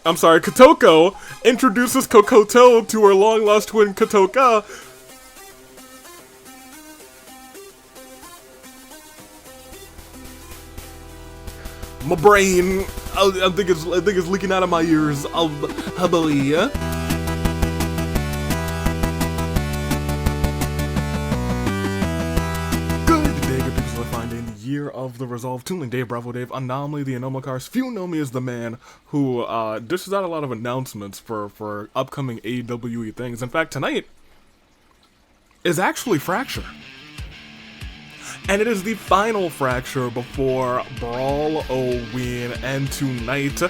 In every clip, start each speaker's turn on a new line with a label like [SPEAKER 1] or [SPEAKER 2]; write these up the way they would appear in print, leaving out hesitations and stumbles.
[SPEAKER 1] Kotoko introduces Kokoto to her long-lost twin Kotoka. My brain, I think it's leaking out of my ears. Good day, good people. Finding Year of the Resolve, Tooling Dave, Bravo Dave, Anomaly, the Anomalcars. Few know me as the man who dishes out a lot of announcements for upcoming AWE things. In fact, tonight is actually Fracture. And it is the final Fracture before Brawl Oween, and tonight,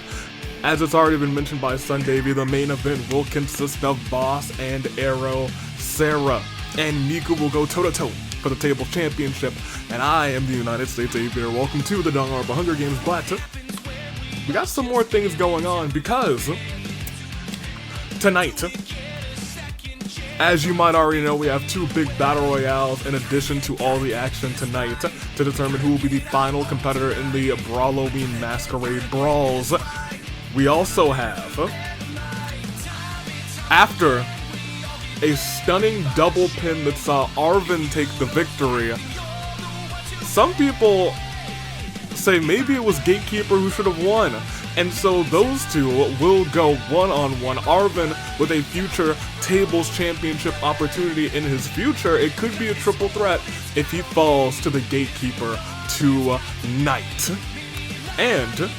[SPEAKER 1] as it's already been mentioned by Sundavy, the main event will consist of Boss and Arrow, Sarah, and Miku will go toe-to-toe for the table championship, and I am the United States Aviator. Welcome to the Dangan Hunger Games, but we got some more things going on, because tonight, as you might already know, we have two big battle royales in addition to all the action tonight to determine who will be the final competitor in the Brawloween Masquerade Brawls. We also have, after a stunning double pin that saw Arvin take the victory, some people say maybe it was Gatekeeper who should have won. And so those two will go one-on-one. Arvin with a future Tables Championship opportunity in his future. It could be a triple threat if he falls to the Gatekeeper tonight. And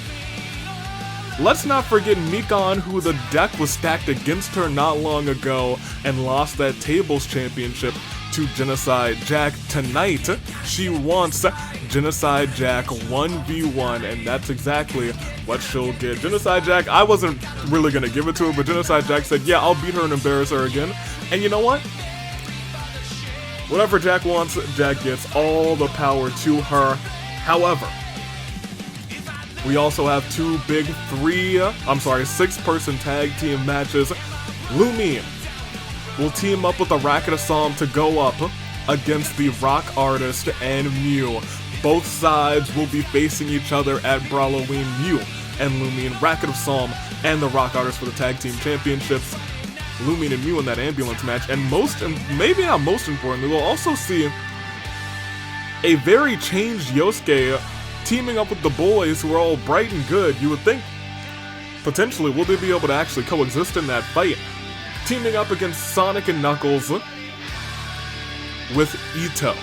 [SPEAKER 1] let's not forget Mikan, who the deck was stacked against her not long ago and lost that Tables Championship to Genocide Jack. Tonight, she wants Genocide Jack 1v1, and that's exactly what she'll get. Genocide Jack, I wasn't really gonna give it to her, but Genocide Jack said, yeah, I'll beat her and embarrass her again. And you know what? Whatever Jack wants, Jack gets. All the power to her. However, we also have two big six-person tag team matches. Lumine will team up with the Racket of Psalm to go up against the Rock Artist and Mew. Both sides will be facing each other at Brawloween. Mew and Lumine, Racket of Psalm, and the Rock Artist for the Tag Team Championships. Lumine and Mew in that ambulance match, and maybe not most importantly, we'll also see a very changed Yosuke teaming up with the boys who are all bright and good. You would think, potentially, will they be able to actually coexist in that fight? Teaming up against Sonic and Knuckles with Ito.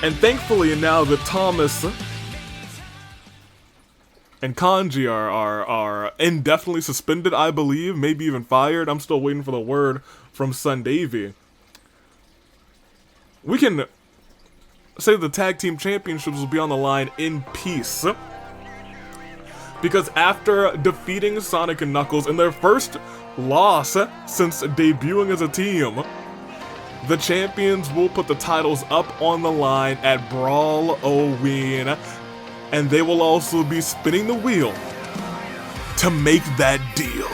[SPEAKER 1] And thankfully, now that Thomas and Kanji are indefinitely suspended, I believe, maybe even fired. I'm still waiting for the word from Sundavy. We can say the Tag Team Championships will be on the line in peace. Because after defeating Sonic and Knuckles in their first loss since debuting as a team, the champions will put the titles up on the line at Brawloween, and they will also be spinning the wheel to make that deal.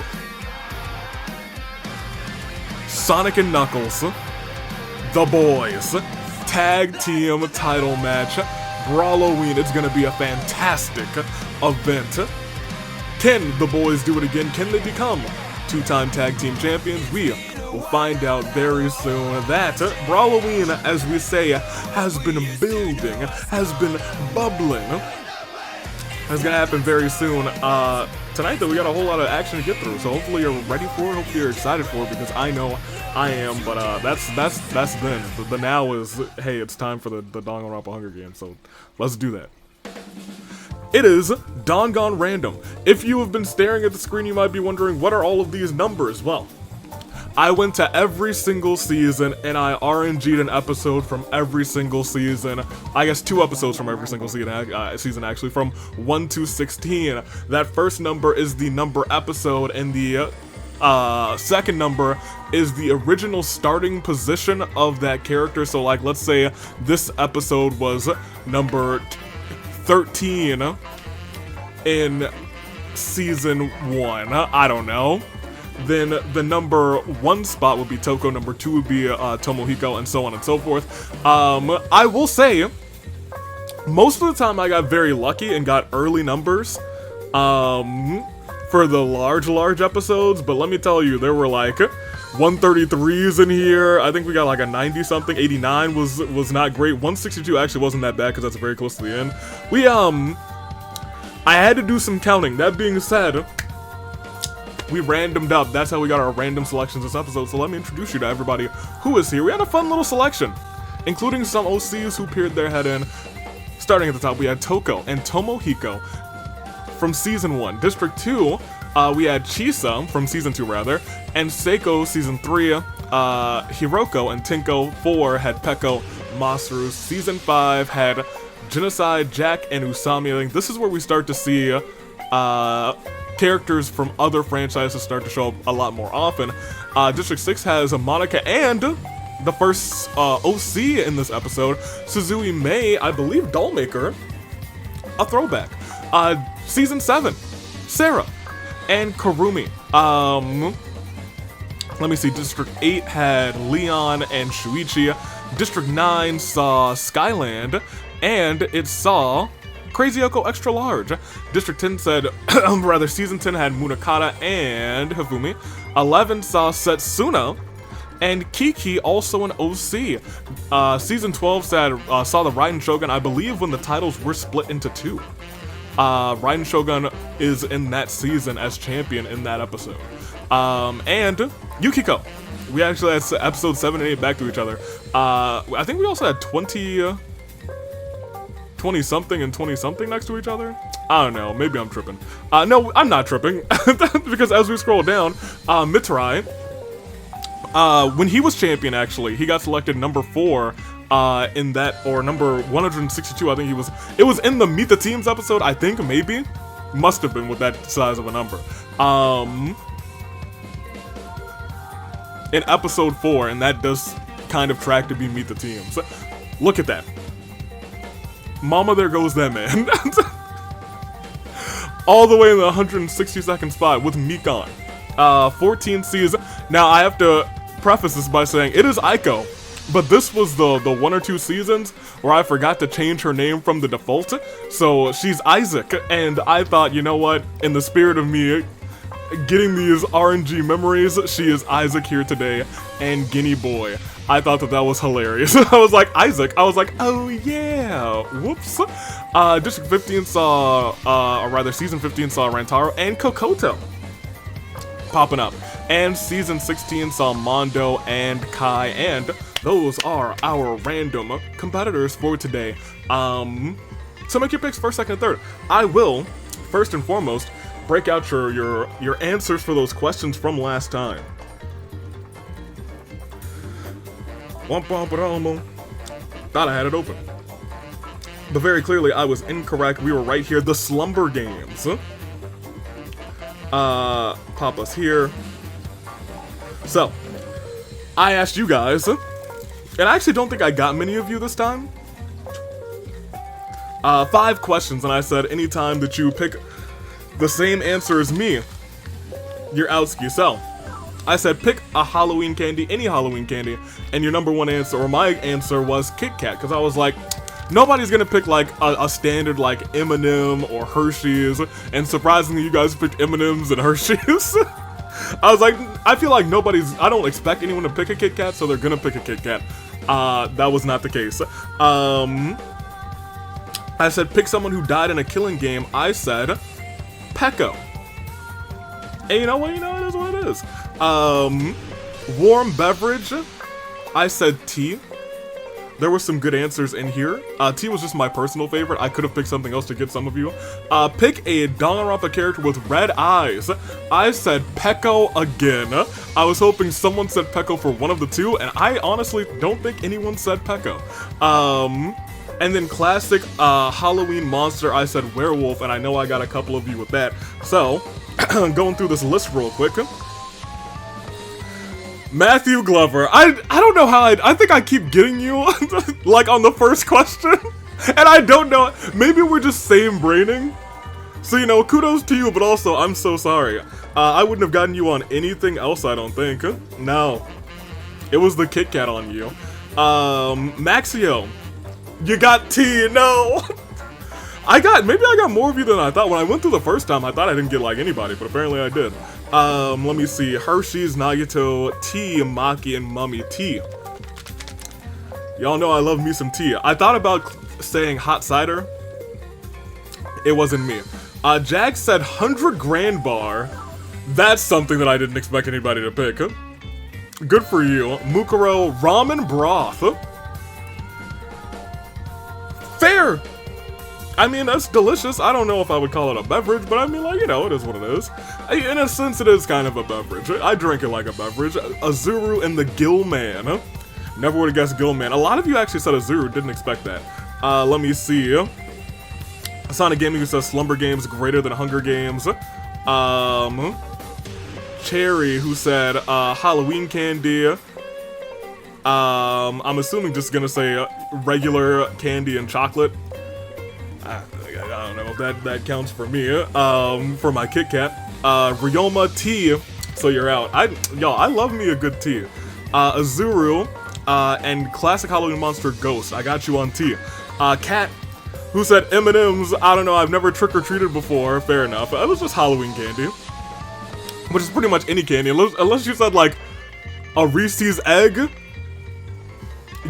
[SPEAKER 1] Sonic and Knuckles, the boys, tag team title match, Brawloween. It's gonna be a fantastic event. Can the boys do it again? Can they become two-time tag team champions? We will find out very soon. That Brawloween, as we say, has been building, has been bubbling. It's gonna happen very soon. Tonight, though, we got a whole lot of action to get through, so hopefully you're ready for it. Hopefully you're excited for it, because I know I am. But that's then. The now is, hey, it's time for the Danganronpa Hunger Games. So let's do that. It is Dangan Random. If you have been staring at the screen, you might be wondering, what are all of these numbers? Well, I went to every single season and I RNG'd an episode from every single season. I guess 2 episodes from every single season actually, from 1 to 16. That first number is the number episode, and the second number is the original starting position of that character. So, like, let's say this episode was number 13 in season 1. I don't know. Then the number 1 spot would be Toko, number 2 would be Tomohiko, and so on and so forth. I will say, most of the time I got very lucky and got early numbers. for the large episodes, but let me tell you, there were like 133s in here. I think we got like a 90 something. 89 was not great. 162 actually wasn't that bad because that's very close to the end. I had to do some counting. That being said, we randomed up. That's how we got our random selections this episode. So let me introduce you to everybody who is here. We had a fun little selection, including some OCs who peered their head in. Starting at the top, we had Toko and Tomohiko from Season 1. District 2, we had Chisa from Season 2, rather. And Seiko, Season 3. Hiroko and Tinko. 4 had Peko, Masaru. Season 5 had Genocide, Jack, and Usami. I think this is where we start to see characters from other franchises start to show up a lot more often. District 6 has Monica and the first OC in this episode, Suzui Mei, I believe Dollmaker, a throwback. Season 7, Sarah, and Karumi. Let me see, District 8 had Leon and Shuichi. District 9 saw Skyland, and it saw Crazy Yoko Extra Large. District 10 said, Season 10 had Munakata and Hifumi. 11 saw Setsuna, and Kiki, also an OC. Season 12 saw the Raiden Shogun, I believe, when the titles were split into 2. Raiden Shogun is in that season as champion in that episode. And Yukiko. We actually had episode 7 and 8 back to each other. I think we also had 20-something and 20-something next to each other? I don't know, maybe I'm tripping. No, I'm not tripping, because as we scroll down, Mitarai, when he was champion, actually, he got selected number 4 in that, or number 162, I think it was in the Meet the Teams episode, I think, maybe? Must have been with that size of a number. In episode 4, and that does kind of track to be Meet the Teams. Look at that. Mama, there goes that man. All the way in the 162nd spot with Mikon. 14 seasons. Now, I have to preface this by saying it is Aiko, but this was the 1 or 2 seasons where I forgot to change her name from the default. So she's Isaac, and I thought, you know what, in the spirit of me getting these RNG memories, she is Isaac here today, and Guinea Boy. I thought that was hilarious. I was like, Isaac. I was like, oh yeah. Whoops. District 15 saw, or rather Season 15 saw Rantaro and Kokoto popping up. And Season 16 saw Mondo and Kai, and those are our random competitors for today. So make your picks first, second, and third. I will, first and foremost, break out your answers for those questions from last time. Thought I had it open. But very clearly, I was incorrect. We were right here. The Slumber Games. Pop us here. So, I asked you guys, and I actually don't think I got many of you this time. 5 questions, and I said anytime that you pick the same answer as me, you're outski. So, I said pick a Halloween candy, any Halloween candy, and your number 1 answer, or my answer, was Kit Kat, because I was like, nobody's gonna pick like a standard like M&M or Hershey's, and surprisingly you guys picked M&M's and Hershey's. I was like, I feel like I don't expect anyone to pick a Kit Kat, so they're gonna pick a Kit Kat. That was not the case. I said pick someone who died in a killing game. I said Peko. And you know what? It is what it is. Warm beverage. I said tea. There were some good answers in here. Tea was just my personal favorite. I could have picked something else to get some of you. Pick a Danganronpa character with red eyes. I said Peko again. I was hoping someone said Peko for one of the 2, and I honestly don't think anyone said Peko. And then classic Halloween monster, I said werewolf, and I know I got a couple of you with that. So, going through this list real quick. Matthew Glover. I don't know how I think I keep getting you like on the first question, and I don't know, maybe we're just same braining. So kudos to you, but also I'm so sorry. I wouldn't have gotten you on anything else, I don't think. No, it was the Kit Kat on you. Maxio, you got tea. No. maybe I got more of you than I thought. When I went through the first time, I thought I didn't get like anybody, but apparently I did. Let me see. Hershey's, Nagito, Tea, Maki, and Mummy Tea. Y'all know I love me some tea. I thought about saying hot cider. It wasn't me. Jack said 100 grand bar. That's something that I didn't expect anybody to pick. Good for you. Mukuro, ramen broth. Fair. I mean, that's delicious. I don't know if I would call it a beverage, but I mean, like, you know, it is what it is. In a sense, it is kind of a beverage. I drink it like a beverage. Azuru and the Gillman. Never would have guessed Gillman. A lot of you actually said Azuru. Didn't expect that. Let me see. Sonic Gaming, who says Slumber Games greater than Hunger Games. Cherry, who said Halloween candy. I'm assuming just gonna say regular candy and chocolate. I don't know if that counts for me. For my Kit Kat. Ryoma tea. So you're out. Y'all, I love me a good tea. Azuru, and classic Halloween monster Ghost. I got you on tea. Cat, who said M&M's. I don't know. I've never trick-or-treated before. Fair enough. It was just Halloween candy, which is pretty much any candy, unless you said like a Reese's egg.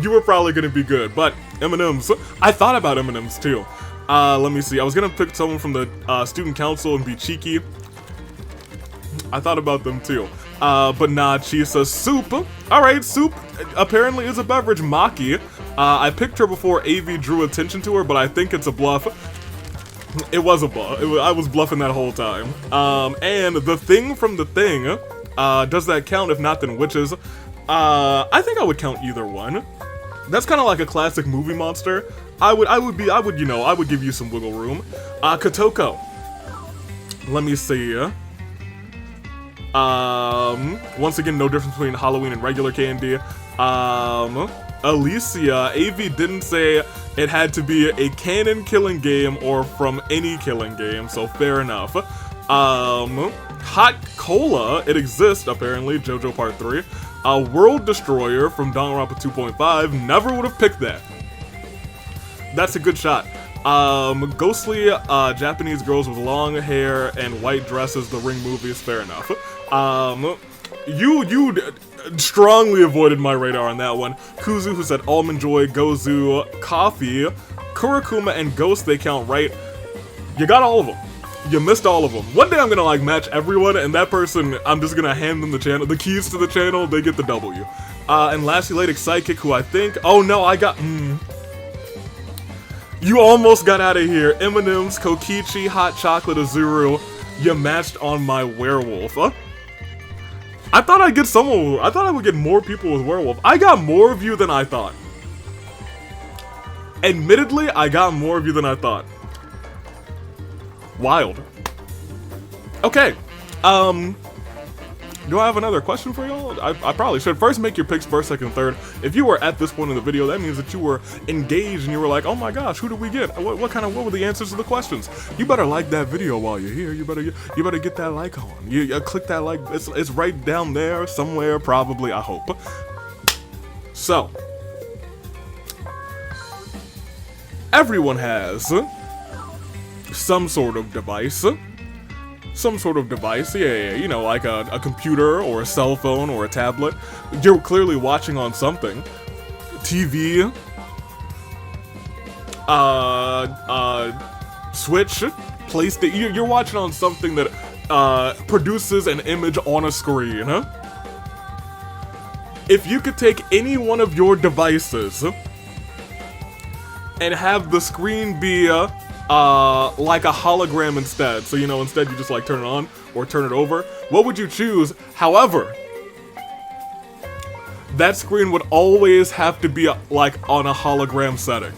[SPEAKER 1] You were probably gonna be good, but M&M's. I thought about M&M's too. Let me see. I was gonna pick someone from the student council and be cheeky. I thought about them too. But nah, she says soup. Alright, soup apparently is a beverage. Maki. I picked her before AV drew attention to her, but I think it's a bluff. It was a bluff. I was bluffing that whole time. And the thing from the thing, does that count? If not, then witches. I think I would count either one. That's kind of like a classic movie monster. I would give you some wiggle room. Kotoko. Let me see. Once again, no difference between Halloween and regular candy. Alicia, AV didn't say it had to be a canon killing game or from any killing game, so fair enough. Hot Cola, it exists apparently, JoJo Part 3. World Destroyer from Danganronpa 2.5, never would have picked that. That's a good shot. Ghostly Japanese girls with long hair and white dresses, the Ring movies, fair enough. You strongly avoided my radar on that one. Kuzu, who said Almond Joy, Gozu, Coffee, Kurakuma, and Ghost, they count, right? You got all of them. You missed all of them. One day I'm gonna like match everyone, and that person, I'm just gonna hand them the keys to the channel, they get the W. And lastly, Ladic Psychic, who I think, oh no, I got, you almost got out of here. M&M's, Kokichi, Hot Chocolate, Azuru, you matched on my werewolf. I thought I'd get someone, I thought I would get more people with werewolf. I got more of you than I thought. Admittedly, I got more of you than I thought. Wild. Okay, do I have another question for y'all? I probably should. First, make your picks first, second, third. If you were at this point in the video, that means that you were engaged and you were like, oh my gosh, who did we get? What were the answers to the questions? You better like that video while you're here. You better get that like on. You click that like. It's right down there somewhere, probably, I hope. So, everyone has some sort of device. Yeah, you know, like a computer or a cell phone or a tablet. You're clearly watching on something. TV, Switch, PlayStation. You're watching on something that produces an image on a screen. If you could take any one of your devices and have the screen be like a hologram instead. So, you know, instead you just like turn it on or turn it over. What would you choose? However, that screen would always have to be like on a hologram setting.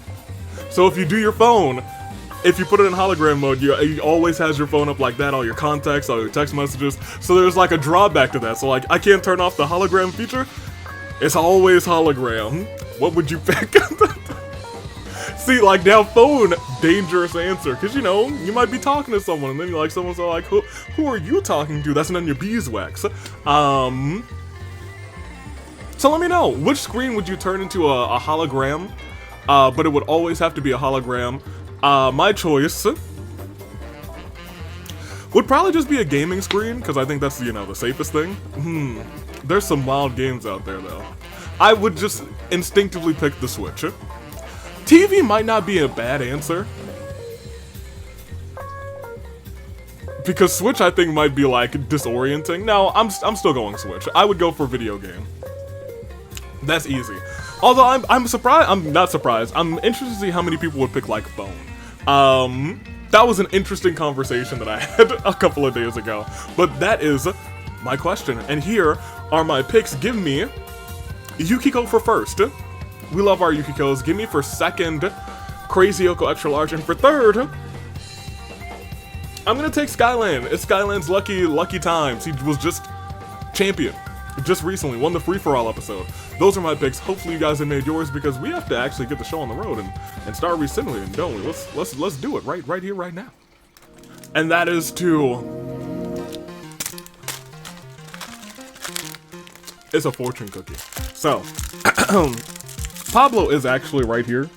[SPEAKER 1] So if you do your phone, if you put it in hologram mode, you always has your phone up like that, all your contacts, all your text messages. So there's like a drawback to that. So like, I can't turn off the hologram feature. It's always hologram. What would you pick? See, like, now phone, dangerous answer, because, you know, you might be talking to someone, and then you're like, someone's all like, who are you talking to? That's none of your beeswax. So let me know, which screen would you turn into a hologram, but it would always have to be a hologram, My choice would probably just be a gaming screen, because I think that's, you know, the safest thing. There's some wild games out there, though. I would just instinctively pick the Switch. TV might not be a bad answer, because Switch, I think, might be, like, disorienting. No, I'm still going Switch. I would go for video game. That's easy. Although, I'm surprised, I'm not surprised, I'm interested to see how many people would pick, like, phone. That was an interesting conversation that I had a couple of days ago. But that is my question. And here are my picks. Give me Yukiko for first. We love our Yukikos. Give me for second, Crazy Yoko Extra Large. And for third, I'm gonna take Skyland. It's Skyland's lucky times. He was just champion. Just recently, won the free-for-all episode. Those are my picks. Hopefully you guys have made yours, because we have to actually get the show on the road and start resimulating, don't we? Let's do it right here, right now. And that is to... It's a fortune cookie. So, Pablo is actually right here.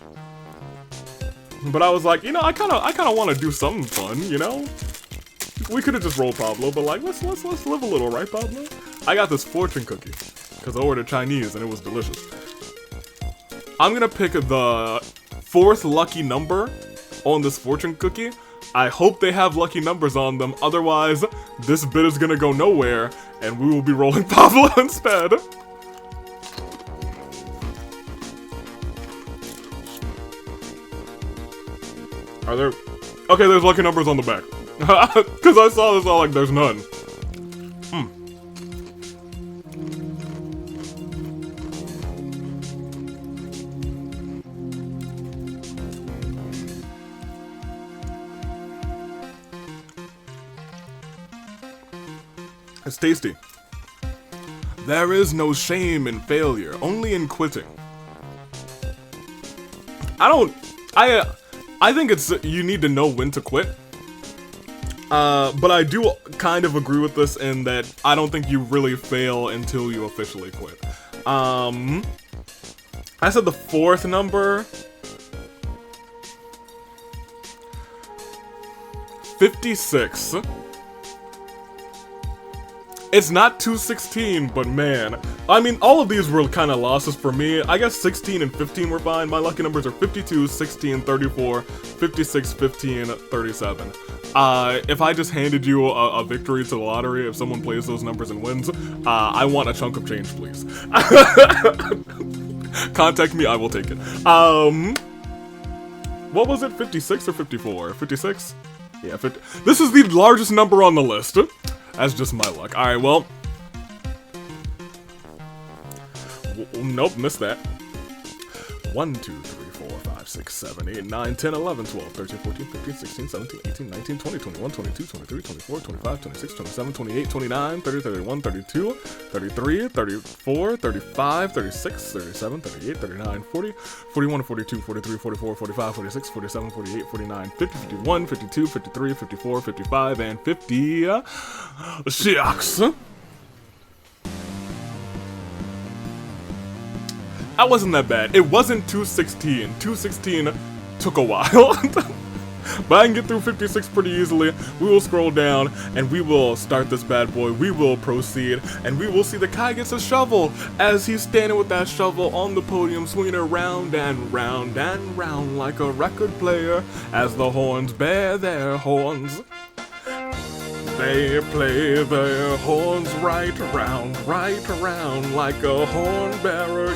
[SPEAKER 1] But I was like, you know, I kind of want to do something fun, you know? We could have just rolled Pablo, but like, let's live a little, right, Pablo? I got this fortune cookie, because I ordered Chinese and it was delicious. I'm gonna pick the fourth lucky number on this fortune cookie. I hope they have lucky numbers on them, otherwise this bit is gonna go nowhere, and we will be rolling Pablo instead. Are there... Okay, there's lucky numbers on the back. Because I saw this all like, there's none. It's tasty. There is no shame in failure, only in quitting. I think it's, you need to know when to quit. But I do kind of agree with this in that I don't think you really fail until you officially quit. I said the fourth number. 56. It's not 216, but man. I mean, all of these were kind of losses for me. I guess 16 and 15 were fine. My lucky numbers are 52, 16, 34, 56, 15, 37. If I just handed you a victory to the lottery, if someone plays those numbers and wins, I want a chunk of change, please. Contact me, I will take it. What was it, 56 or 54? 56? Yeah, 50. This is the largest number on the list. That's just my luck. Alright, well. Nope, missed that. 1, 2, 3, 4, 5, 6, 7, 8, 9, 10, 11, 12, 13, 14, 15, 16, 17, 18, 19, 20, 21, 22, 23, 24, 25, 26, 27, 28, 29, 30, 31, 32, 33, 34, 35, 36, 37, 38, 39, 40, 41, 42, 43, 44, 45, 46, 47, 48, 49, 50, 51, 52, 53, 54, 55, and 56. That wasn't that bad. It wasn't 216. 216 took a while. But I can get through 56 pretty easily. We will scroll down and we will start this bad boy. We will proceed and we will see that Kai gets a shovel as he's standing with that shovel on the podium, swinging it round and round and round like a record player as the horns bear their horns. They play their horns right around like a horn bearer.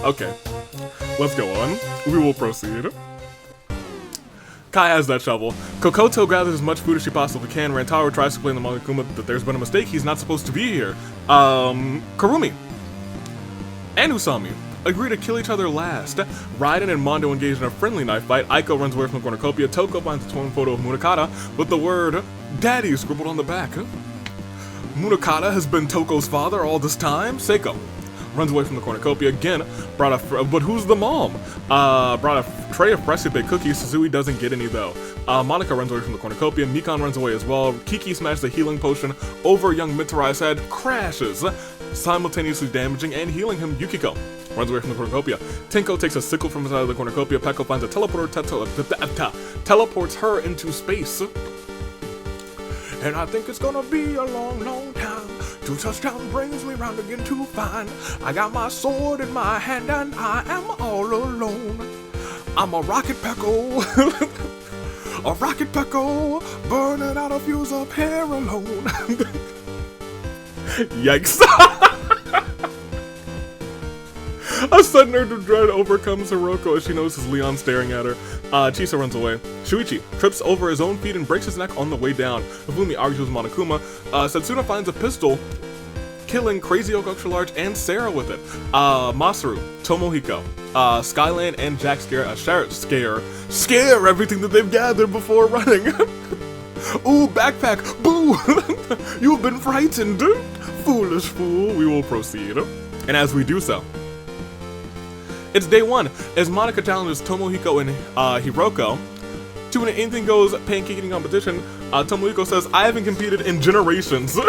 [SPEAKER 1] Okay, let's go on. We will proceed. Kai has that shovel. Kokoto gathers as much food as she possibly can. Rantaro tries to explain to Monokuma that there's been a mistake. He's not supposed to be here. Karumi and Usami agree to kill each other last. Raiden and Mondo engage in a friendly knife fight. Aiko runs away from the cornucopia. Toko finds a torn photo of Munakata with the word Daddy scribbled on the back. Munakata has been Toko's father all this time. Seiko runs away from the cornucopia again. But who's the mom? Brought a tray of freshly baked cookies. Suzui doesn't get any though. Monica runs away from the cornucopia. Mikan runs away as well. Kiki smashes the healing potion over young Mitarai's head. Crashes, simultaneously damaging and healing him. Yukiko runs away from the cornucopia. Tinko takes a sickle from inside of the cornucopia. Peko finds a teleporter, teleports her into space. And I think it's gonna be a long, long time. 2 touchdown brings me round again to find I got my sword in my hand and I am all alone. I'm a rocket Peko. A rocket Peko, burning out a fuse up here alone. Yikes. A sudden urge of dread overcomes Hiroko as she notices Leon staring at her. Chisa runs away. Shuichi trips over his own feet and breaks his neck on the way down. Hifumi argues with Monokuma. Setsuna finds a pistol, killing Crazy Oak Extra Large and Sarah with it. Masaru, Tomohiko, Skyland, and Jack scare everything that they've gathered before running. Ooh, backpack, boo! You've been frightened. Foolish fool, we will proceed. And as we do so, it's day 1, as Monica challenges Tomohiko and Hiroko to an anything goes pancake eating competition. Tomohiko says, I haven't competed in generations.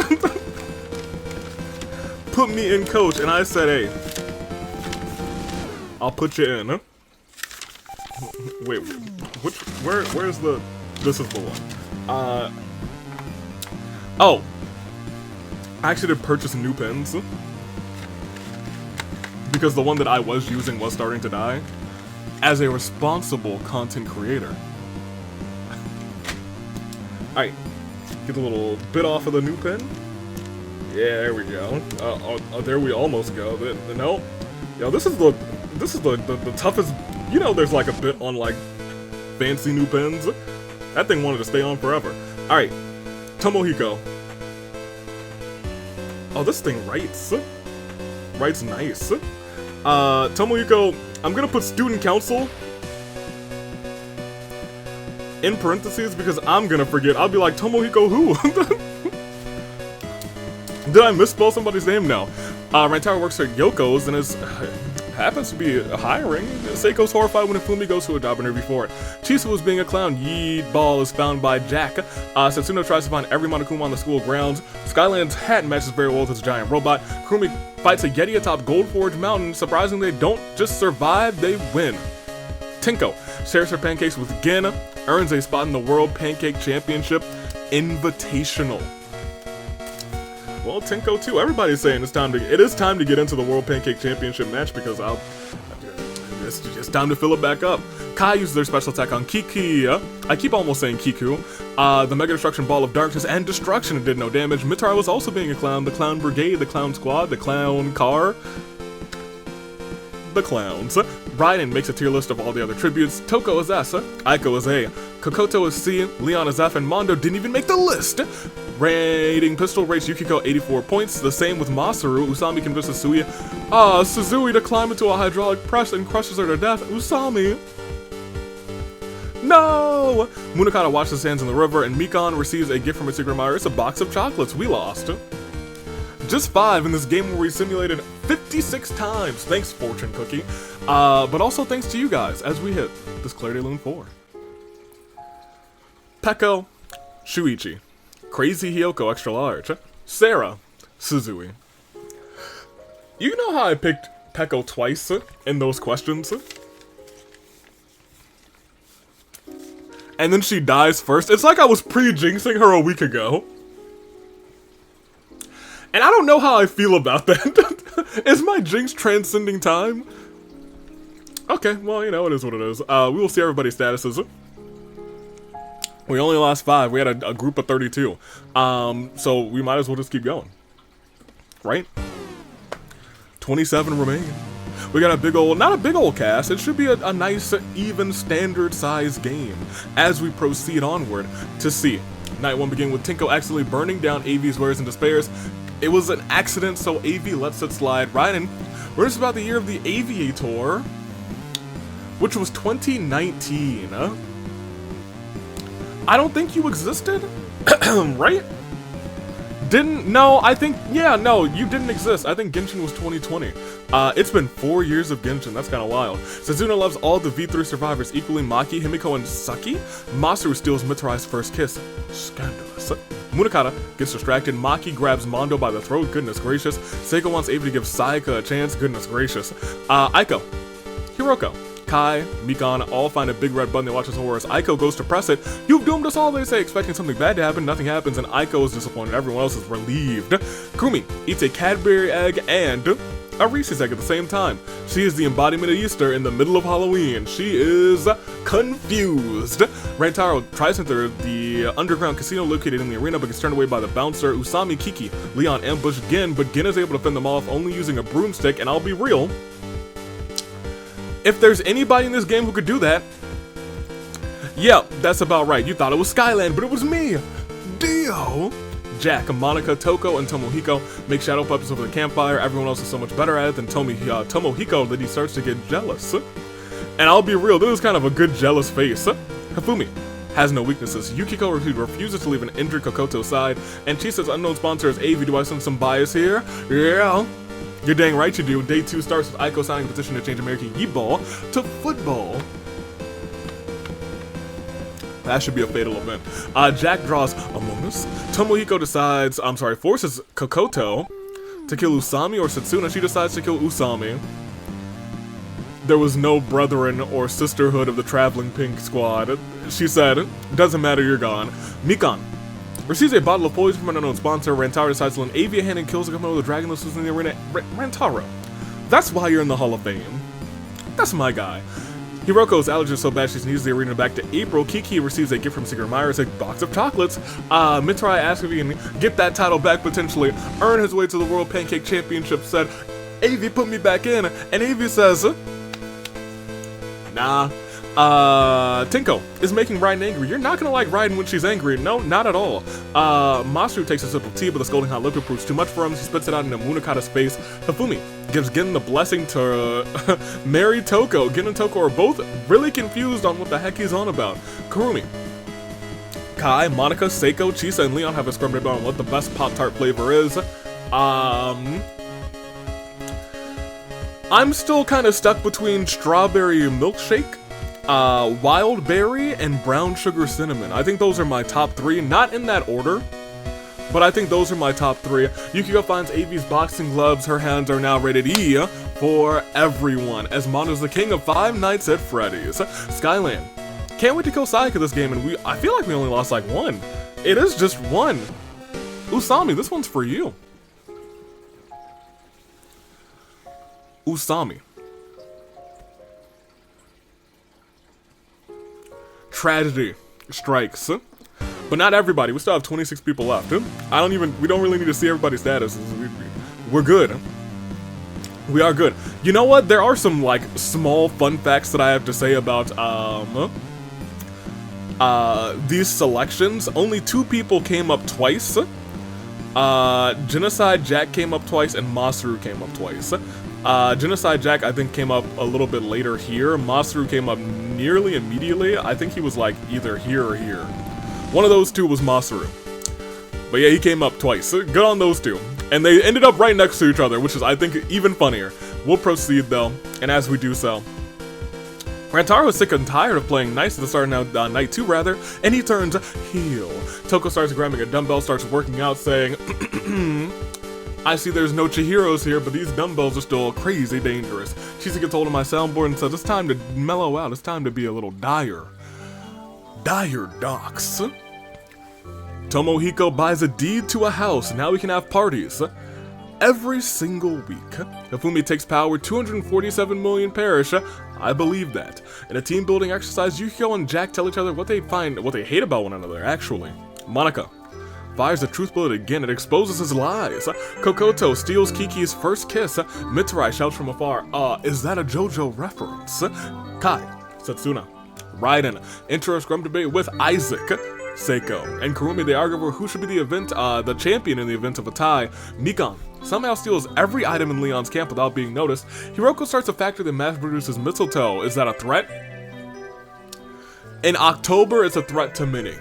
[SPEAKER 1] Put me in, coach, and I said, hey, I'll put you in. Wait, where's the, this is the one. Oh, I actually did purchase new pens, because the one that I was using was starting to die, as a responsible content creator. Alright, get a little bit off of the new pen. Yeah, there we go. There we almost go. No, yo, this is the toughest. You know, there's like a bit on like fancy new pens. That thing wanted to stay on forever. All right, Tomohiko. Oh, this thing writes nice. Tomohiko, I'm gonna put student council in parentheses because I'm gonna forget. I'll be like, Tomohiko who? Did I misspell somebody's name? No. Rantaro works at Yoko's and happens to be hiring. Seiko's horrified when Hifumi goes to a job interview for it. Chisa is being a clown. Yeet Ball is found by Jack. Setsuna tries to find every Monokuma on the school grounds. Skyland's hat matches very well with his giant robot. Kurumi fights a Yeti atop Gold Forge Mountain. Surprisingly, they don't just survive, they win. Tinko shares her pancakes with Gin, earns a spot in the World Pancake Championship Invitational. Well, Tinko too. Everybody's saying it is time to get into the World Pancake Championship match because it's time to fill it back up. Kai uses their special attack on Kiki. I keep almost saying Kiku. The Mega Destruction Ball of Darkness and Destruction did no damage. Mitara was also being a clown. The Clown Brigade, the Clown Squad, the Clown Car. The clowns. Raiden makes a tier list of all the other tributes. Toko is S, Aiko is A, Kokoto is C, Leon is F, and Mondo didn't even make the list! Rating Pistol rates Yukiko 84 points, the same with Masaru. Usami convinces Suzui to climb into a hydraulic press and crushes her to death. Usami! No! Munakata washes his hands in the river, and Mikon receives a gift from a secret admirer. It's a box of chocolates. We lost. Just 5 in this game where we simulated 56 times. Thanks, Fortune Cookie. But also thanks to you guys as we hit this Clarity Loon 4. Peko, Shuichi, Crazy Hyoko Extra Large, Sarah, Suzui. You know how I picked Peko twice in those questions? And then she dies first? It's like I was pre-jinxing her a week ago. And I don't know how I feel about that. Is my jinx transcending time? Okay, well, you know, it is what it is. We will see everybody's statuses. We only lost 5. We had a group of 32. So we might as well just keep going. Right? 27 remain. We got a big old, not a big old cast. It should be a nice, even, standard-sized game as we proceed onward to see. Night 1 begin with Tinko accidentally burning down AV's wares and despairs. It was an accident, so AV lets it slide. Raiden learns about the year of the Aviator, which was 2019. I don't think you existed, right? No, I think, yeah, no, you didn't exist. I think Genshin was 2020. It's been 4 years of Genshin, that's kind of wild. Setsuna loves all the V3 survivors equally, Maki, Himiko, and Saki. Masaru steals Mitara's first kiss. Scandalous. Munakata gets distracted. Maki grabs Mondo by the throat. Goodness gracious. Seiko wants Avery to give Sayaka a chance. Goodness gracious. Aiko, Hiroko, Kai, Mikan all find a big red button. They watch as horror as Aiko goes to press it. You've doomed us all, they say, expecting something bad to happen. Nothing happens, and Aiko is disappointed. Everyone else is relieved. Kurumi eats a Cadbury egg and a Reese's egg at the same time. She is the embodiment of Easter in the middle of Halloween. She is confused. Rantaro tries to enter the underground casino located in the arena, but gets turned away by the bouncer. Usami, Kiki, Leon ambush Gin, but Gin is able to fend them off only using a broomstick, and I'll be real, if there's anybody in this game who could do that, yeah, that's about right. You thought it was Skyland, but it was me, Dio. Jack, Monica, Toko, and Tomohiko make shadow puppets over the campfire. Everyone else is so much better at it than Tomohiko that he starts to get jealous. And I'll be real, this is kind of a good jealous face. Hifumi has no weaknesses. Yukiko refuses to leave an injured Kokoto's side, and she says unknown sponsor is Avi. Do I sense some bias here? Yeah. You're dang right you do. Day 2 starts with Aiko signing a petition to change American Yi-Ball to football. That should be a fatal event. Jack draws Among Us. Tomohiko forces Kokoto to kill Usami or Setsuna. She decides to kill Usami. There was no brethren or sisterhood of the traveling pink squad. She said, doesn't matter, you're gone. Mikan receives a bottle of poison from an unknown sponsor. Rantaro decides to lend Avi a hand and kills the commander of the dragon that was in the arena. Rantaro, that's why you're in the Hall of Fame. That's my guy. Hiroko's allergy is so bad she sneezes the arena back to April. Kiki receives a gift from Secret Myers, a box of chocolates. Mitsurai asks if he can get that title back potentially, earn his way to the World Pancake Championship, said, Avi put me back in, and Avi says, nah. Tinko is making Raiden angry. You're not gonna like Raiden when she's angry. No, not at all. Masaru takes a sip of tea, but the scalding hot liquid proves too much for him. He spits it out into Munakata's face. Hifumi gives Gin the blessing to marry Toko. Gin and Toko are both really confused on what the heck he's on about. Kurumi, Kai, Monica, Seiko, Chisa, and Leon have a scrum on what the best Pop-Tart flavor is. I'm still kind of stuck between strawberry milkshake, wild berry, and brown sugar cinnamon. I think those are my top 3, not in that order, but I think those are my top 3. Yukiko finds Avi's boxing gloves. Her hands are now rated E for everyone, as Mondo's the king of Five Nights at Freddy's. Skyland can't wait to kill Sayaka this game, and I feel like we only lost like 1. It is just 1. Usami, this one's for you. Usami. Tragedy strikes, but not everybody. We still have 26 people left. We don't really need to see everybody's status. We're good. We are good. You know what? There are some like small fun facts that I have to say about these selections. Only 2 people came up twice. Genocide Jack came up twice, and Masaru came up twice. Genocide Jack, I think, came up a little bit later here. Masaru came up nearly immediately. I think he was like either here or here. One of those 2 was Masaru. But yeah, he came up twice. So good on those 2. And they ended up right next to each other, which is, I think, even funnier. We'll proceed though, and as we do so, Rantaro is sick and tired of playing nice at the start of night 2 rather, and he turns heel. Toko starts grabbing a dumbbell, starts working out, saying, I see there's no Chihiros here, but these dumbbells are still crazy dangerous. Chisa gets hold of my soundboard and says, it's time to mellow out, it's time to be a little dire. Dire Docks. Tomohiko buys a deed to a house, now we can have parties. Every single week. Hifumi takes power, 247 million perish. I believe that. In a team building exercise, Yukiko and Jack tell each other what they hate about one another, actually. Monica fires the truth bullet again. It exposes his lies. Kokoto steals Kiki's first kiss. Mitsurai shouts from afar, is that a JoJo reference? Kai, Setsuna, Raiden enter a scrum debate with Isaac, Seiko, and Kurumi. They argue over who should be the champion in the event of a tie. Mikan somehow steals every item in Leon's camp without being noticed. Hiroko starts a factory that mass produces mistletoe. Is that a threat? In October, it's a threat to many.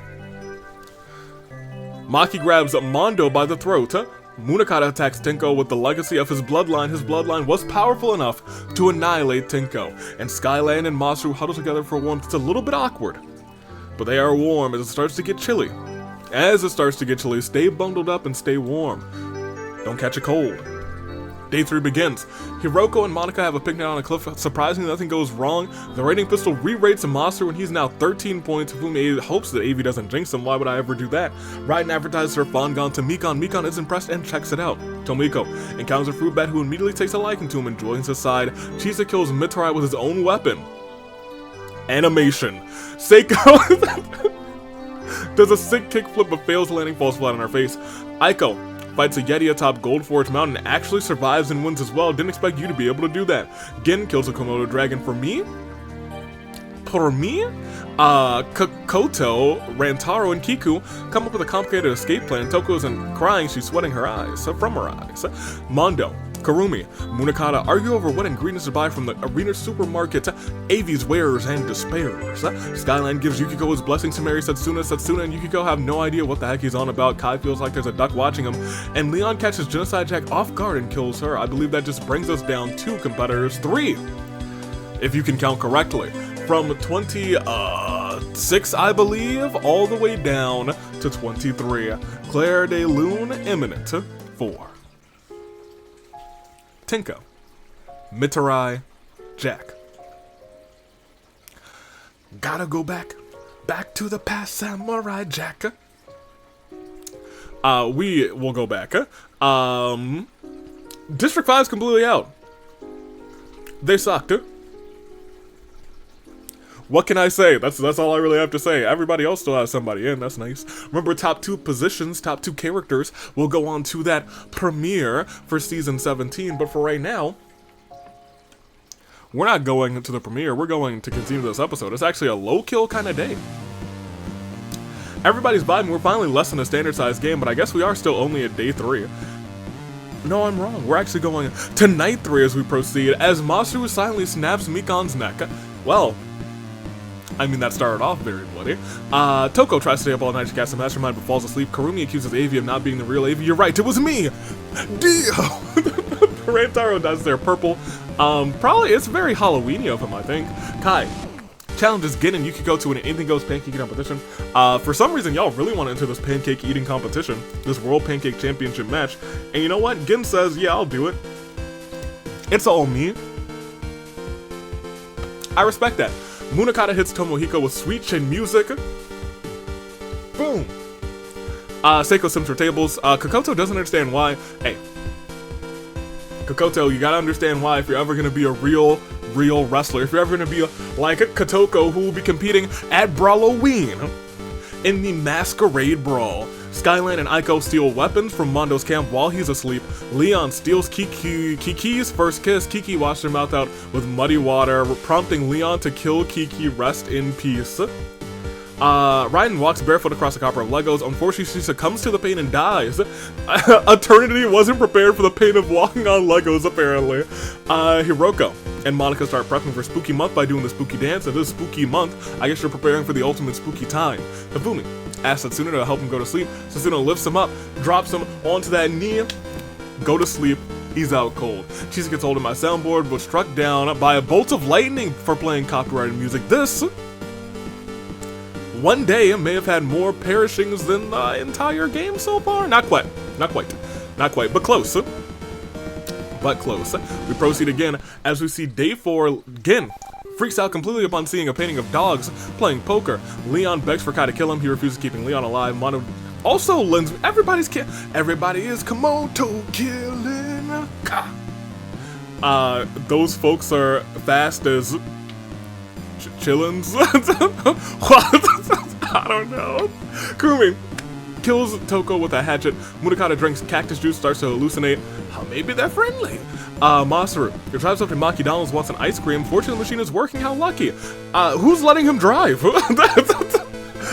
[SPEAKER 1] Maki grabs Mondo by the throat. Munakata attacks Tinko with the legacy of his bloodline. His bloodline was powerful enough to annihilate Tinko. And Skyland and Masaru huddle together for warmth. It's a little bit awkward, but they are warm as it starts to get chilly As it starts to get chilly, stay bundled up and stay warm. Don't catch a cold. Day 3 begins. Hiroko and Monica have a picnic on a cliff. Surprisingly, nothing goes wrong. The rating pistol re-rates a monster when he's now 13 points. Hifumi hopes that AV doesn't jinx him. Why would I ever do that? Raiden advertises her Dangan to Mikan. Mikan is impressed and checks it out. Tomiko encounters a fruit bat who immediately takes a liking to him and joins his side. Chisa kills Mitarai with his own weapon. Animation. Seiko does a sick kickflip but fails, landing falls flat on her face. Aiko fights a Yeti atop Gold Forge Mountain and actually survives and wins as well. Didn't expect you to be able to do that. Gin kills a Komodo dragon. For me? Koto, Rantaro, and Kiku come up with a complicated escape plan. Toko isn't crying, she's sweating her eyes, from her eyes. Mondo, Karumi, Munakata argue over what ingredients to buy from the arena supermarket. AV's wares and despairs. Skyline gives Yukiko his blessings to marry Setsuna. Setsuna and Yukiko have no idea what the heck he's on about. Kai feels like there's a duck watching him, and Leon catches Genocide Jack off guard and kills her. I believe that just brings us down 2 competitors, 3, if you can count correctly. From 26, I believe, all the way down to 23. Claire de Lune imminent. 4. Tinko, Mitarai, Jack. Gotta go back to the past, Samurai Jack. We will go back. District 5's completely out. They sucked. What can I say? That's all I really have to say. Everybody else still has somebody in. That's nice. Remember, top 2 positions, top 2 characters will go on to that premiere for season 17. But for right now, we're not going to the premiere. We're going to continue this episode. It's actually a low-kill kind of day. Everybody's vibing. We're finally less than a standard-sized game, but I guess we are still only at day 3. No, I'm wrong. We're actually going to night 3 as we proceed, as Masaru silently snaps Mikan's neck. Well, I mean, that started off very bloody. Toko tries to stay up all night to cast a mastermind but falls asleep. Karumi accuses Avi of not being the real Avi. You're right, it was me! Dio! Rantaro does their purple. Probably, it's very Halloween-y of him, I think. Kai challenges Gin and Yukiko to an anything goes pancake competition. For some reason, y'all really want to enter this pancake eating competition, this World Pancake Championship match. And you know what? Gin says, yeah, I'll do it. It's all me. I respect that. Munakata hits Tomohiko with sweet chin music. Boom. Seiko sims for tables. Kokoto doesn't understand why. Hey, Kokoto, you gotta understand why if you're ever gonna be a real wrestler. If you're ever gonna be like Kotoko, who will be competing at Brawloween in the Masquerade Brawl. Skyline and Aiko steal weapons from Mondo's camp while he's asleep. Leon steals Kiki's first kiss. Kiki washed her mouth out with muddy water, prompting Leon to kill Kiki. Rest in peace. Raiden walks barefoot across a copper of Legos. Unfortunately, she succumbs to the pain and dies. Eternity wasn't prepared for the pain of walking on Legos, apparently. Hiroko and Monica start prepping for Spooky Month by doing the spooky dance. And this spooky month, I guess you're preparing for the ultimate spooky time. Hifumi asks Setsuna to help him go to sleep. Setsuna lifts him up, drops him onto that knee. Go to sleep. He's out cold. Chisa gets hold of my soundboard, but struck down by a bolt of lightning for playing copyrighted music. This one day may have had more perishings than the entire game so far. Not quite, but close. We proceed again as we see day 4 again. Freaks out completely upon seeing a painting of dogs playing poker. Leon begs for Kai to kill him. He refuses, keeping Leon alive. Mono also lends. Everybody is Komodo killing. Those folks are fast as chillins. What? I don't know. Kurumi kills Toko with a hatchet. Munakata drinks cactus juice, starts to hallucinate. Maybe they're friendly. Masaru drives up to Maki Donald's, wants an ice cream. Fortunately, the machine is working. How lucky. Who's letting him drive?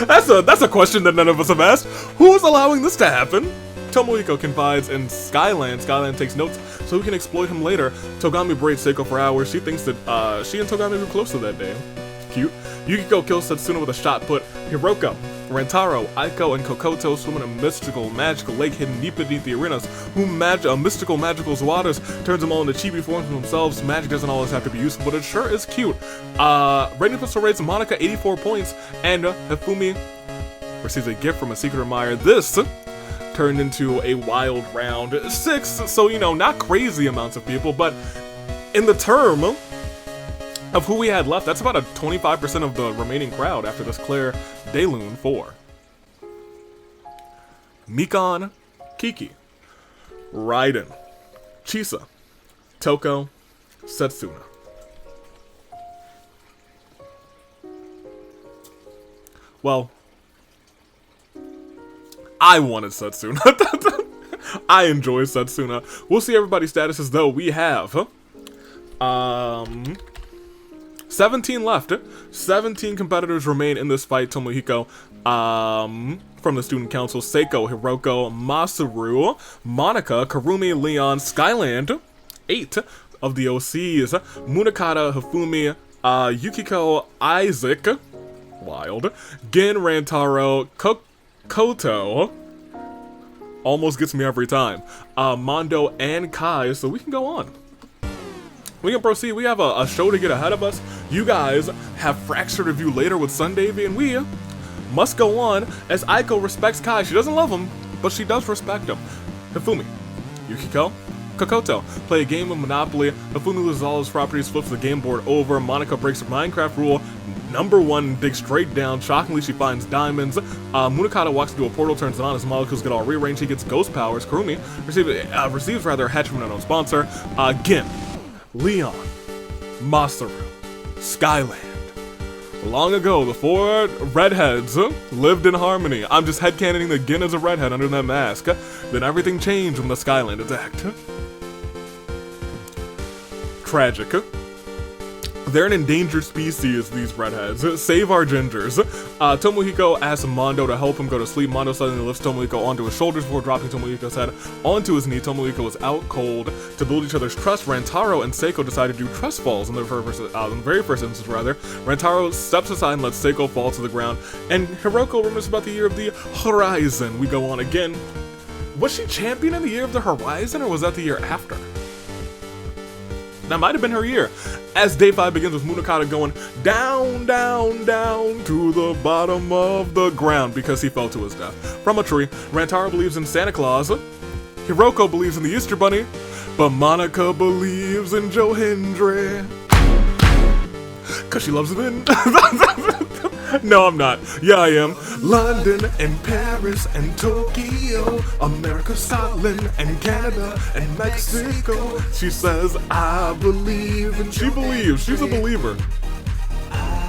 [SPEAKER 1] That's a question that none of us have asked. Who's allowing this to happen? Tomohiko confides in Skyland. Skyland takes notes so we can exploit him later. Togami braids Seiko for hours. She thinks that she and Togami were closer that day. Cute. Yukiko kills Setsuna with a shot put. Hiroko, Rantaro, Aiko, and Kokoto swim in a mystical, magical lake hidden deep beneath the arenas. Mystical waters turns them all into chibi forms of themselves. Magic doesn't always have to be useful, but it sure is cute. Rating pistol rates Monica 84 points, and Hifumi receives a gift from a secret admirer. This turned into a wild round 6, so, you know, not crazy amounts of people, but in the term of who we had left, that's about a 25% of the remaining crowd after this Claire Delune 4. Mikon, Kiki, Raiden, Chisa, Toko, Setsuna. Well, I wanted Setsuna. I enjoy Setsuna. We'll see everybody's statuses though. We have 17 left. 17 competitors remain in this fight. Tomohiko from the student council, Seiko, Hiroko, Masaru, Monica, Karumi, Leon, Skyland, 8 of the OCs, Munakata, Hifumi, Yukiko, Isaac, wild, Gin, Rantaro, Koto, almost gets me every time, Mondo, and Kai, so we can go on. We can proceed. We have a show to get ahead of us. You guys have Fracture to view later with Sundavy, and we must go on as Aiko respects Kai. She doesn't love him, but she does respect him. Hifumi, Yukiko, Kokoto play a game of Monopoly. Hifumi loses all his properties, flips the game board over. Monica breaks her Minecraft rule. Number 1 digs straight down. Shockingly, she finds diamonds. Munakata walks into a portal, turns it on. His molecules get all rearranged. He gets ghost powers. Karumi receives a hatch from no sponsor. Gin, Leon, Masaru, Skyland. Long ago, the 4 redheads lived in harmony. I'm just headcanoning that Gin is a redhead under that mask. Then everything changed when the Skyland attacked. Tragic. They're an endangered species, these redheads. Save our gingers. Tomohiko asks Mondo to help him go to sleep. Mondo suddenly lifts Tomohiko onto his shoulders before dropping Tomohiko's head onto his knee. Tomohiko is out cold. To build each other's trust, Rantaro and Seiko decide to do trust falls in the very first instance, rather. Rantaro steps aside and lets Seiko fall to the ground, and Hiroko remembers about the year of the horizon. We go on again. Was she champion in the year of the horizon, or was that the year after? That might have been her year. As day 5 begins with Munakata going down, down, down to the bottom of the ground because he fell to his death from a tree. Rantaro believes in Santa Claus. Hiroko believes in the Easter Bunny. But Monica believes in Joe Hendry. Cause she loves men. No, I'm not. Yeah, I am. London and Paris and Tokyo, America, Scotland and Canada and Mexico. She says, I believe, and she believes. She's a believer.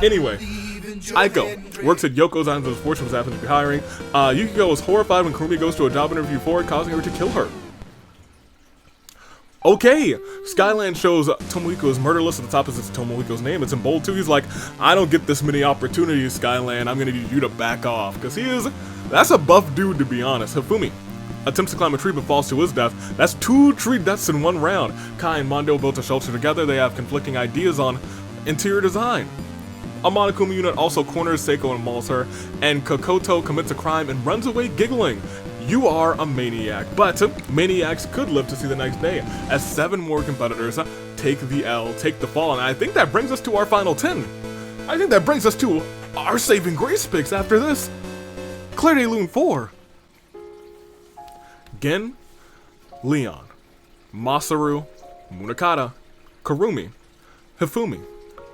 [SPEAKER 1] Anyway, Aiko works at Yoko's Island of Fortune was happening to be hiring. Yukiko is horrified when Kurumi goes to a job interview for it, causing her to kill her. Okay, Skyland shows Tomohiko is murderless at the top of Tomohiko's name. It's in bold too. He's like, I don't get this many opportunities, Skyland. I'm gonna need you to back off. Because that's a buff dude, to be honest. Hifumi attempts to climb a tree but falls to his death. That's 2 tree deaths in 1 round. Kai and Mondo built a shelter together. They have conflicting ideas on interior design. A Monokuma unit also corners Seiko and mauls her, and Kokoto commits a crime and runs away giggling. You are a maniac, but maniacs could live to see the next day, as 7 more competitors take the L, take the fall, and I think that brings us to our final 10. I think that brings us to our saving grace picks after this. Claire de Lune 4. Gin, Leon, Masaru, Munakata, Karumi, Hifumi,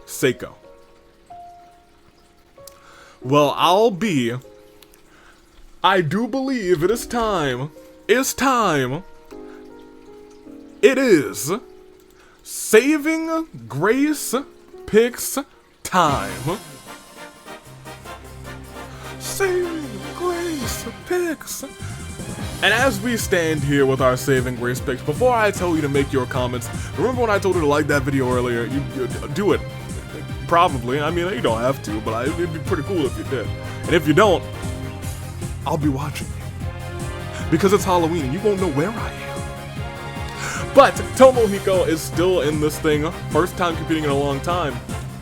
[SPEAKER 1] Seiko. Well, I do believe it is time. It is saving grace picks time. Saving grace picks. And as we stand here with our saving grace picks, before I tell you to make your comments, remember when I told you to like that video earlier? You do it. Probably. I mean, you don't have to, but it'd be pretty cool if you did. And if you don't, I'll be watching you. Because it's Halloween and you won't know where I am. But Tomohiko is still in this thing. First time competing in a long time.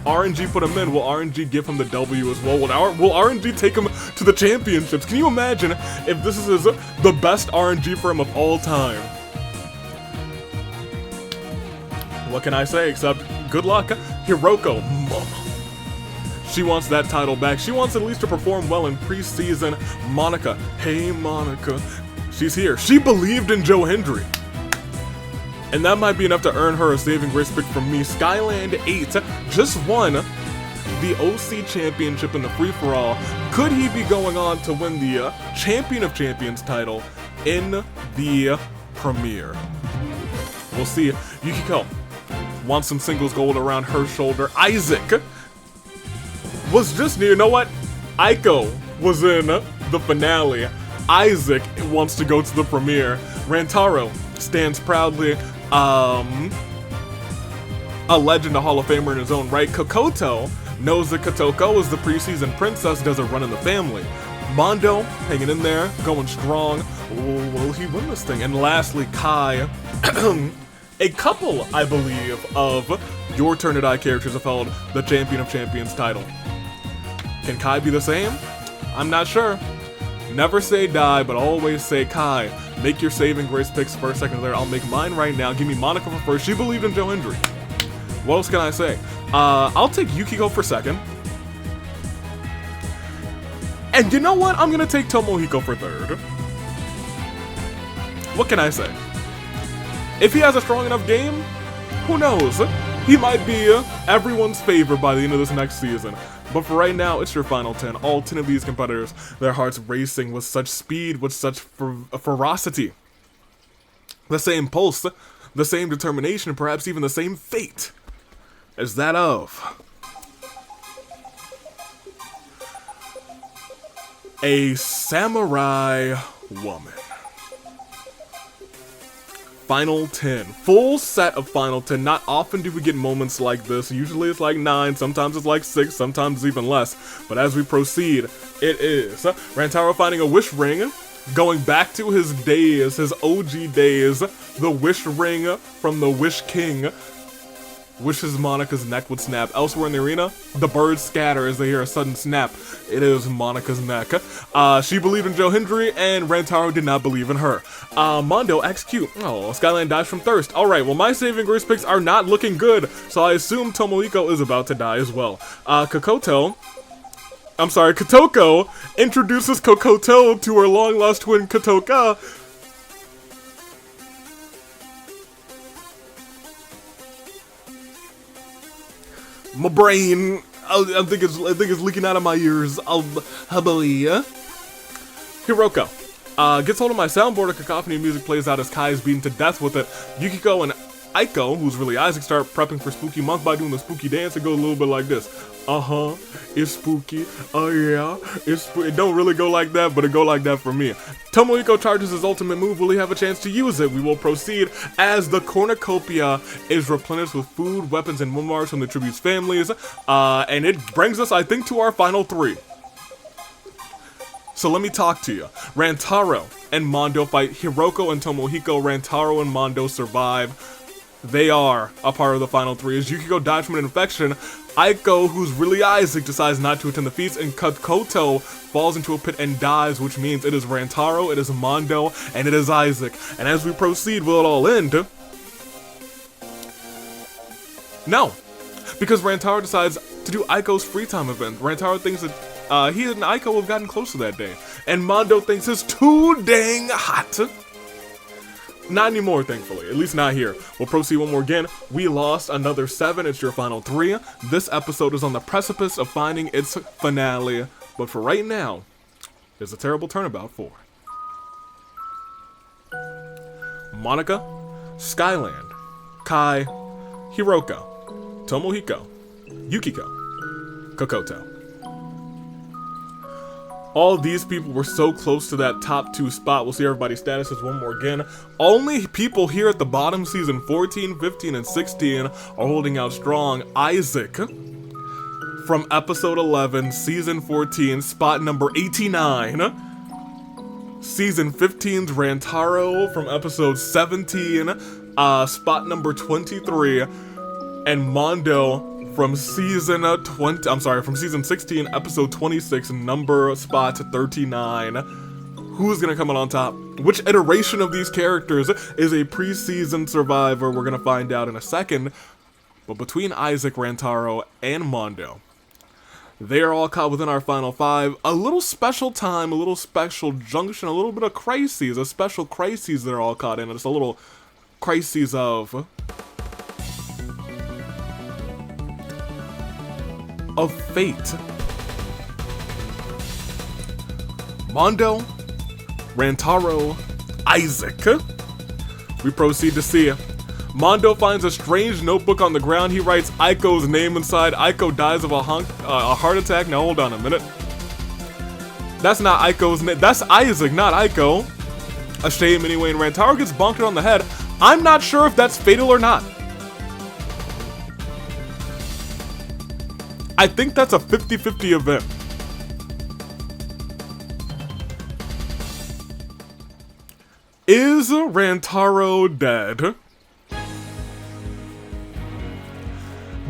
[SPEAKER 1] RNG put him in. Will RNG give him the W as well? Will RNG take him to the championships? Can you imagine if this is the best RNG for him of all time? What can I say except good luck, Hiroko, mama. She wants that title back. She wants at least to perform well in preseason. Monica. Hey, Monica. She's here. She believed in Joe Hendry. And that might be enough to earn her a saving grace pick from me. Skyland 8 just won the OC Championship in the free-for-all. Could he be going on to win the Champion of Champions title in the Premier? We'll see. Yukiko wants some singles gold around her shoulder. Isaac was just near. You know what? Aiko was in the finale. Isaac wants to go to the Premier. Rantaro stands proudly. A legend, a Hall of Famer in his own right. Kokoto knows that Kotoko is the preseason princess, does a run in the family. Mondo hanging in there, going strong. Will he win this thing? And lastly, Kai. A couple, I believe, of Your Turn to Die characters have held the Champion of Champions title. Can Kai be the same? I'm not sure. Never say die, but always say Kai. Make your saving grace picks first, second, third. I'll make mine right now. Give me Monica for first. She believed in Joe Hendry. What else can I say? I'll take Yukiko for second. And you know what? I'm gonna take Tomohiko for third. What can I say? If he has a strong enough game, who knows? He might be everyone's favorite by the end of this next season. But for right now, it's your final 10. All 10 of these competitors, their hearts racing with such speed, with such ferocity. The same pulse, the same determination, and perhaps even the same fate as that of a samurai woman. Final 10. Full set of Final 10. Not often do we get moments like this. Usually it's like 9, sometimes it's like 6, sometimes it's even less. But as we proceed, it is Rantaro finding a wish ring, going back to his days, his OG days, the wish ring from the Wish King. Wishes Monica's neck would snap. Elsewhere in the arena, the birds scatter as they hear a sudden snap. It is Monica's neck. She believed in Joe Hendry, and Rantaro did not believe in her. Mondo XQ. Oh, Skyline dies from thirst. Alright, well my saving grace picks are not looking good, so I assume Tomohiko is about to die as well. Kotoko introduces Kokoto to her long-lost twin Kotoka. My brain, I think it's leaking out of my ears. Hiroko gets hold of my soundboard. A cacophony of music plays out as Kai is beaten to death with it. Yukiko and Aiko, who's really Isaac, start prepping for Spooky Monk by doing the spooky dance. It goes a little bit like this. It's spooky. Oh yeah, it don't really go like that, but it go like that for me. Tomohiko charges his ultimate move. Will he have a chance to use it? We will proceed as the cornucopia is replenished with food, weapons, and memoirs from the tribute's families. And it brings us, I think, to our final 3. So let me talk to you. Rantaro and Mondo fight. Hiroko and Tomohiko. Rantaro and Mondo survive. They are a part of the final 3. As Yukiko died from an infection, Aiko, who's really Isaac, decides not to attend the feast, and Kokoto falls into a pit and dies, which means it is Rantaro, it is Mondo, and it is Isaac. And as we proceed, will it all end? No. Because Rantaro decides to do Aiko's free time event. Rantaro thinks that he and Aiko have gotten closer that day. And Mondo thinks it's too dang hot. Not anymore, thankfully. At least not here. We'll proceed one more again. We lost another 7. It's your final 3. This episode is on the precipice of finding its finale. But for right now, there's a terrible turnabout for Monica, Skyland, Kai, Hiroko, Tomohiko, Yukiko, Kokoto. All these people were so close to that top 2 spot. We'll see everybody's statuses one more again. Only people here at the bottom, season 14, 15, and 16 are holding out strong. Isaac from episode 11, season 14, spot number 89. Season 15's Rantaro from episode 17, spot number 23. And Mondo from season 16, episode 26, spot 39. Who's gonna come out on top? Which iteration of these characters is a preseason survivor? We're gonna find out in a second. But between Isaac, Rantaro, and Mondo, They are all caught within our final 5. A little special time, a little special junction, a little bit of crises, a special crises they're all caught in. It's a little crises of fate. Mondo, Rantaro, Isaac. We proceed to see Mondo finds a strange notebook on the ground. He writes Aiko's name inside. Aiko dies of a heart attack. Now hold on a minute. That's not Aiko's name. That's Isaac, not Aiko. A shame anyway, and Rantaro gets bonked on the head. I'm not sure if that's fatal or not. I think that's a 50-50 event. Is Rantaro dead?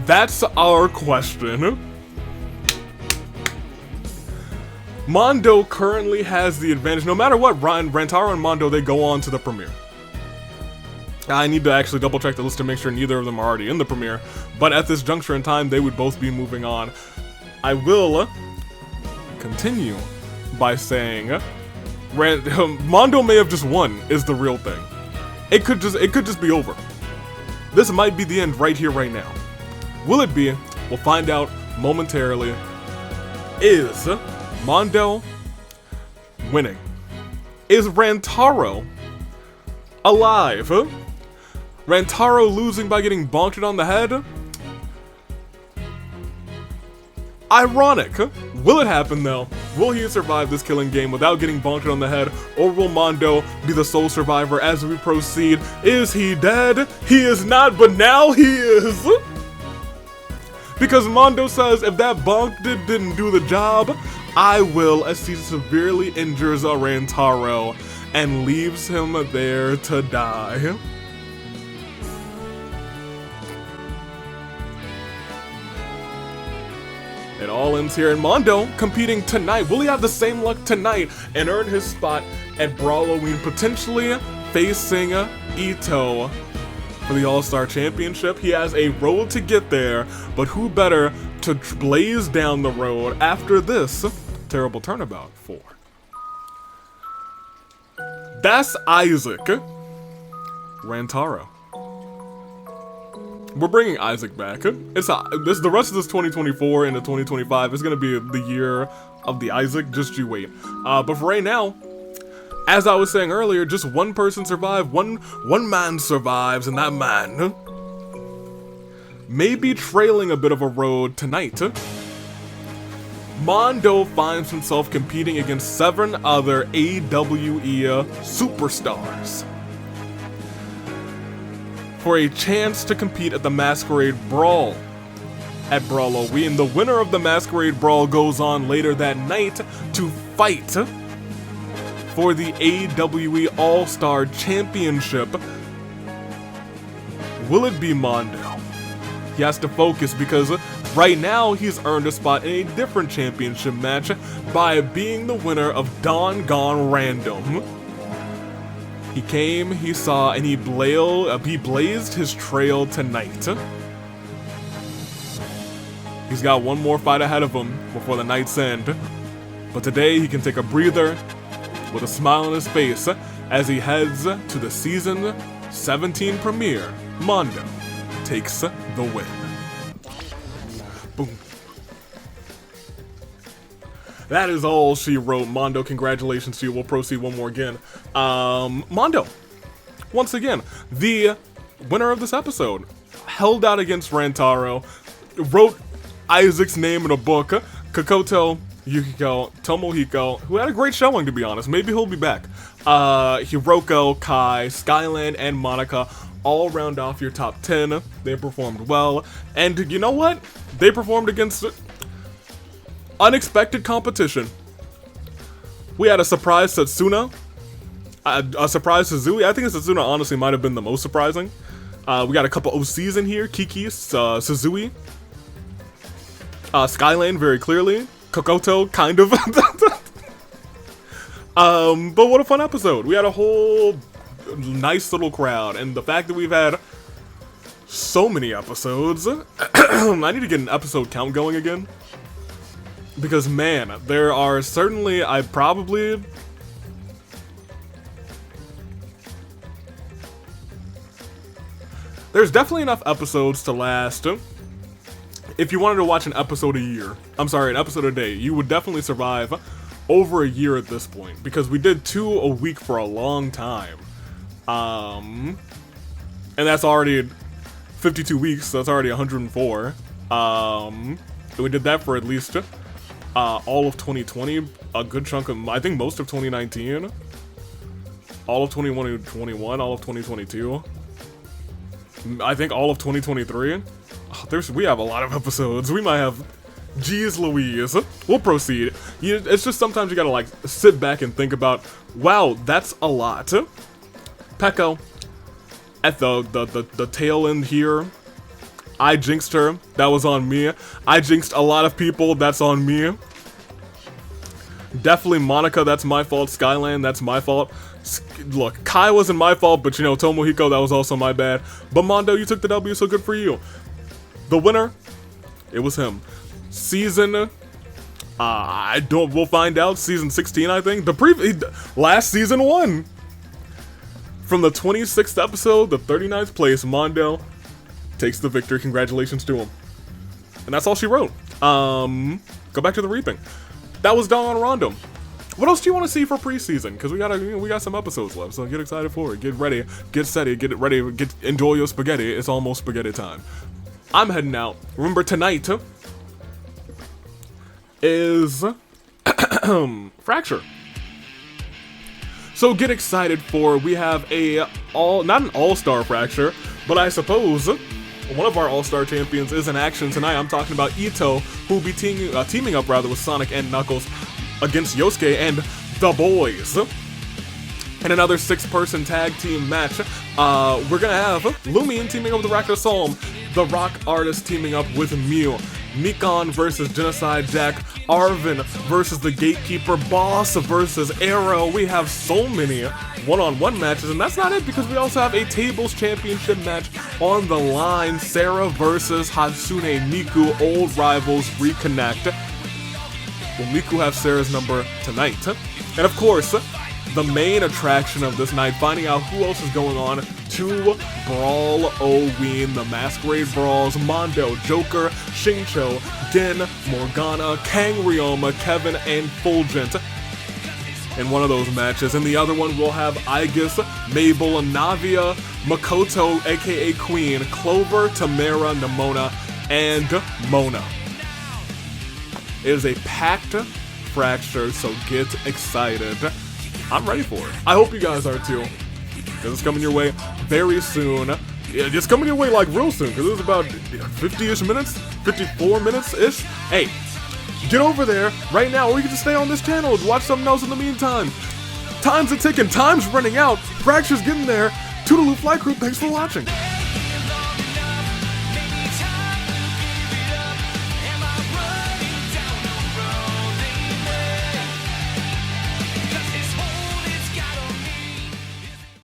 [SPEAKER 1] That's our question. Mondo currently has the advantage. No matter what, Rantaro and Mondo, they go on to the premiere. I need to actually double check the list to make sure neither of them are already in the premiere. But at this juncture in time, they would both be moving on. I will continue by saying Mondo may have just won is the real thing. It could just be over. This might be the end right here, right now. Will it be? We'll find out momentarily. Is Mondo winning? Is Rantaro alive? Rantaro losing by getting bonked on the head? Ironic. Will it happen though? Will he survive this killing game without getting bonked on the head? Or will Mondo be the sole survivor as we proceed? Is he dead? He is not, but now he is. Because Mondo says if that bonk didn't do the job, I will, as he severely injures Rantaro and leaves him there to die. It all ends here, and Mondo competing tonight. Will he have the same luck tonight and earn his spot at Brawloween, potentially facing Ito for the All-Star Championship? He has a road to get there, but who better to blaze down the road after this terrible turnabout for? That's Isaac. Rantaro. We're bringing Isaac back. The rest of this 2024 into 2025 is gonna be the year of the Isaac. Just you wait. But for right now, as I was saying earlier, just one person survived. One man survives, and that man may be trailing a bit of a road tonight. Mondo finds himself competing against 7 other AWE superstars for a chance to compete at the Masquerade Brawl at Brawloween. The winner of the Masquerade Brawl goes on later that night to fight for the AWE All-Star Championship. Will it be Mondo? He has to focus because right now he's earned a spot in a different championship match by being the winner of Dangan Random. He came, he saw, and he blazed his trail tonight. He's got one more fight ahead of him before the night's end. But today he can take a breather with a smile on his face as he heads to the Season 17 premiere. Mondo takes the win. Boom. That is all she wrote. Mondo, congratulations to you. We'll proceed one more again. Mondo, once again, the winner of this episode, held out against Rantaro, wrote Isaac's name in a book. Kokoto, Yukiko, Tomohiko, who had a great showing, to be honest. Maybe he'll be back. Hiroko, Kai, Skyland, and Monica all round off your top 10. They performed well. And you know what? They performed against unexpected competition. We had a surprise Satsuna, a surprise Suzui. I think Satsuna honestly might have been the most surprising. We got a couple OCs in here. Kiki, Suzui, Skyline very clearly, Kokoto kind of. But what a fun episode. We had a whole nice little crowd, and the fact that we've had so many episodes, I need to get an episode count going again. Because, man, there are certainly, there's definitely enough episodes to last. If you wanted to watch an episode a year, an episode a day, you would definitely survive over a year at this point. Because we did 2 a week for a long time. And that's already 52 weeks, so that's already 104. We did that for at least all of 2020, a good chunk of, I think most of 2019, all of 2021, all of 2022, I think all of 2023. We have a lot of episodes. We might have, geez Louise. We'll proceed. It's just sometimes you gotta like sit back and think about, wow, that's a lot. Peko, at the tail end here, I jinxed her. That was on me. I jinxed a lot of people. That's on me. Definitely Monica. That's my fault. Skyland. That's my fault. Look, Kai wasn't my fault, but you know, Tomohiko, that was also my bad. But Mondo, you took the W, so good for you. The winner, it was him. Season, we'll find out. Season 16, I think. Last season 1. From the 26th episode, the 39th place, Mondo takes the victory. Congratulations to him. And that's all she wrote. Go back to the reaping. That was Dangan Random. What else do you want to see for preseason? Because we got some episodes left, so get excited for it. Get ready, get steady, get ready, enjoy your spaghetti. It's almost spaghetti time. I'm heading out. Remember, tonight is Fracture. So get excited for, we have not an all-star Fracture, but I suppose one of our all-star champions is in action tonight. I'm talking about Ito, who will be teaming up with Sonic and Knuckles against Yosuke and the boys. In another 6-person tag team match, we're gonna have Lumion teaming up with Rakta Psalm, the Rock Artist teaming up with Mew, Nikon versus Genocide Jack, Arvin versus the Gatekeeper, Boss versus Arrow. We have so many one-on-one matches, and that's not it, because we also have a Tables Championship match on the line. Sarah versus Hatsune Miku, old rivals reconnect. Will Miku have Sarah's number tonight? And of course, the main attraction of this night, finding out who else is going on to Brawl Oween, the Masquerade Brawls, Mondo, Joker, Shincho, Din, Morgana, Kang Ryoma, Kevin, and Fulgent in one of those matches. In the other one, we'll have Aegis, Mabel, Navia, Makoto, aka Queen, Clover, Tamara, Nimona, and Mona. It is a packed Fracture, so get excited. I'm ready for it. I hope you guys are too, because it's coming your way very soon. It's coming your way like real soon, because it's about 50-ish minutes, 54 minutes-ish. Hey, get over there right now, or you can just stay on this channel and watch something else in the meantime. Time's a ticking, time's running out, Fracture's getting there. Toodaloo Flight Crew, thanks for watching.